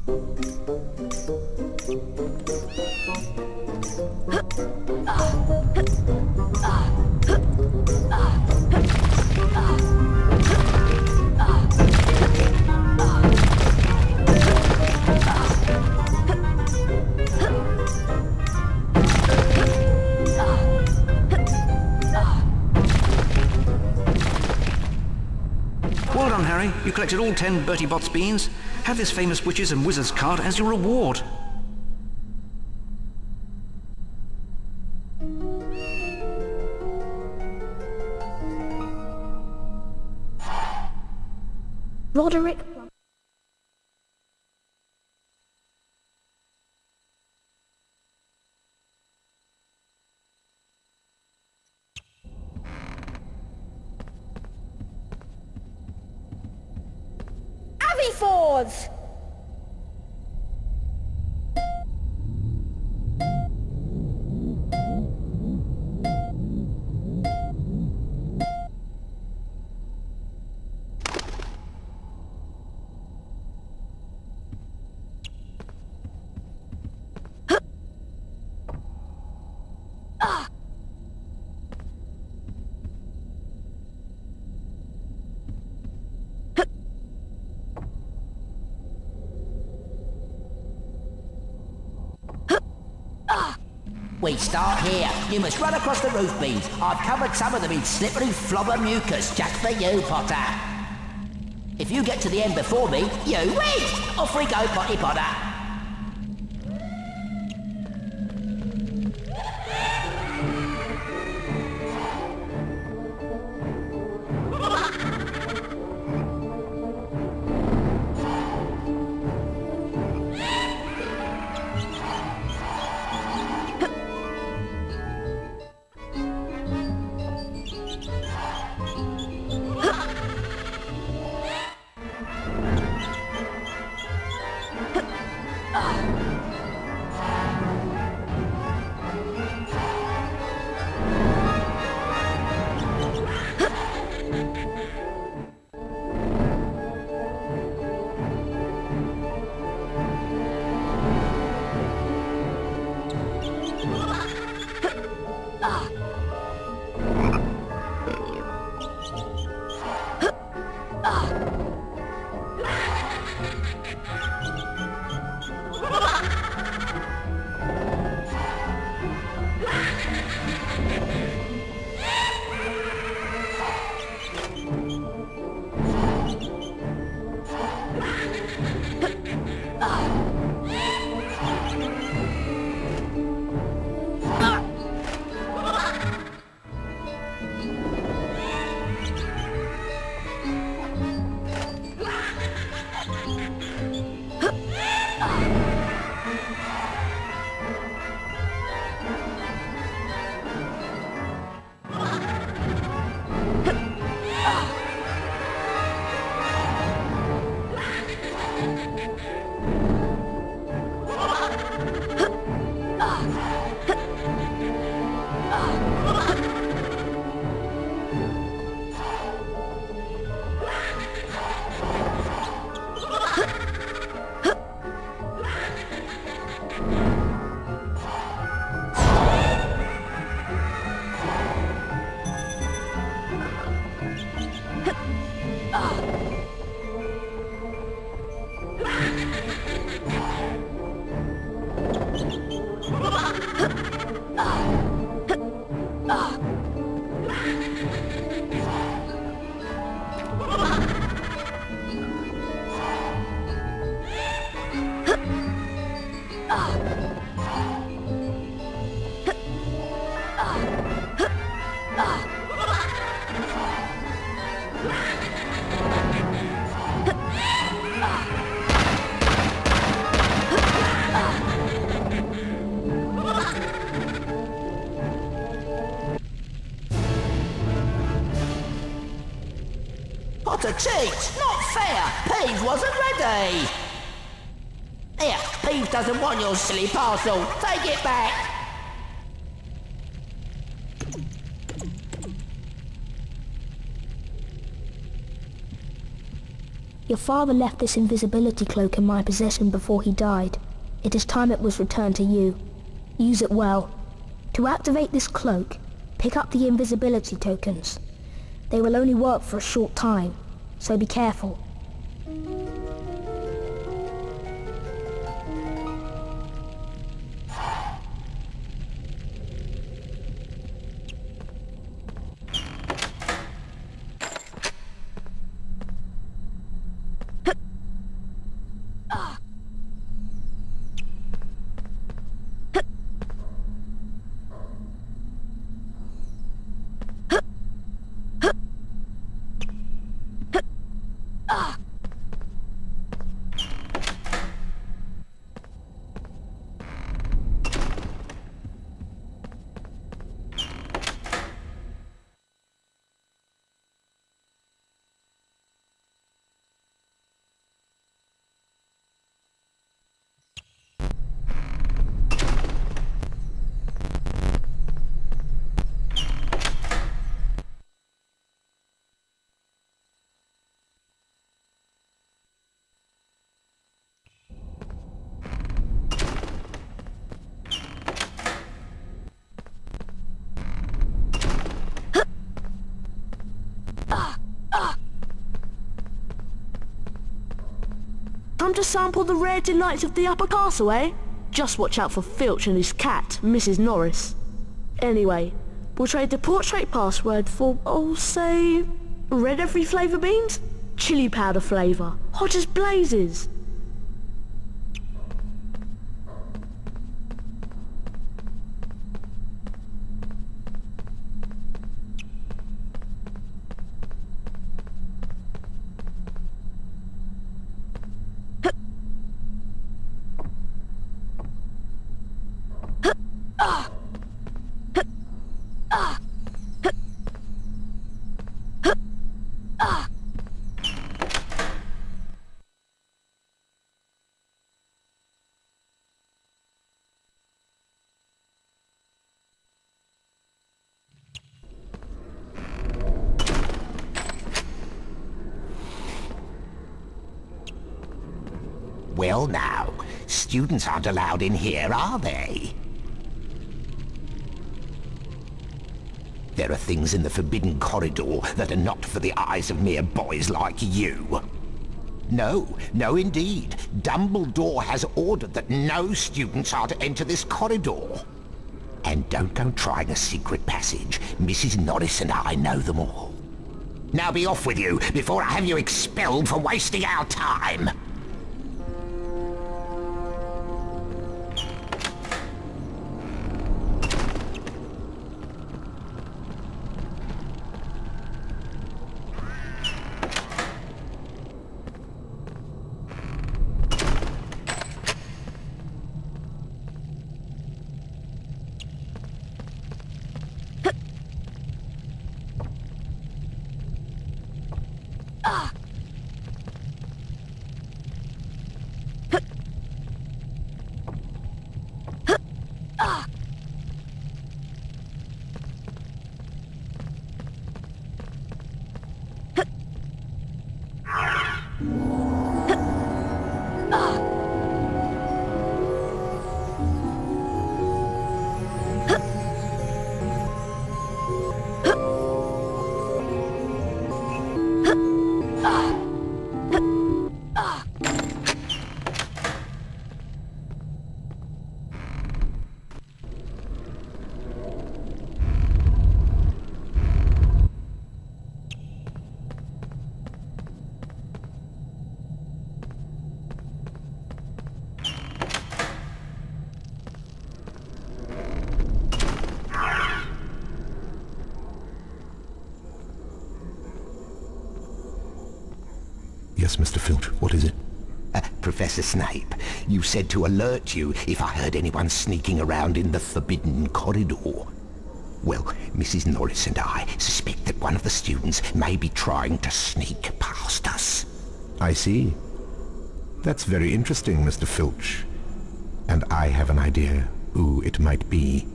Well done, Harry. You collected all 10 Bertie Bott's beans. Have this famous witches and wizards card as your reward. Roderick. Avifords! We start here. You must run across the roof beams. I've covered some of them in slippery flobber mucus just for you, Potter. If you get to the end before me, you win! Off we go, Potty Potter. Potter cheats! Not fair! Peeves wasn't ready! Here, Peeves doesn't want your silly parcel. Take it back! Your father left this invisibility cloak in my possession before he died. It is time it was returned to you. Use it well. To activate this cloak, pick up the invisibility tokens. They will only work for a short time, so be careful. Time to sample the rare delights of the upper castle, eh? Just watch out for Filch and his cat, Mrs. Norris. Anyway, we'll trade the portrait password for, say, red every flavour beans? Chili powder flavour, hot as blazes. Well now, students aren't allowed in here, are they? There are things in the forbidden corridor that are not for the eyes of mere boys like you. No, no indeed. Dumbledore has ordered that no students are to enter this corridor. And don't go trying a secret passage. Mrs. Norris and I know them all. Now be off with you, before I have you expelled for wasting our time. Yes, Mr. Filch, what is it? Professor Snape, you said to alert you if I heard anyone sneaking around in the forbidden corridor. Well, Mrs. Norris and I suspect that one of the students may be trying to sneak past us. I see. That's very interesting, Mr. Filch. And I have an idea who it might be.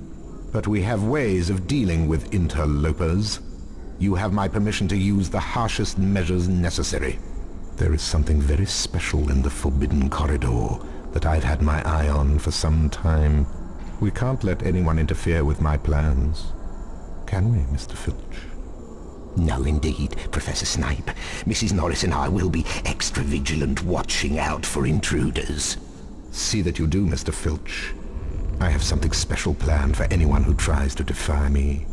But we have ways of dealing with interlopers. You have my permission to use the harshest measures necessary. There is something very special in the Forbidden Corridor that I've had my eye on for some time. We can't let anyone interfere with my plans, can we, Mr. Filch? No, indeed, Professor Snape. Mrs. Norris and I will be extra vigilant, watching out for intruders. See that you do, Mr. Filch. I have something special planned for anyone who tries to defy me.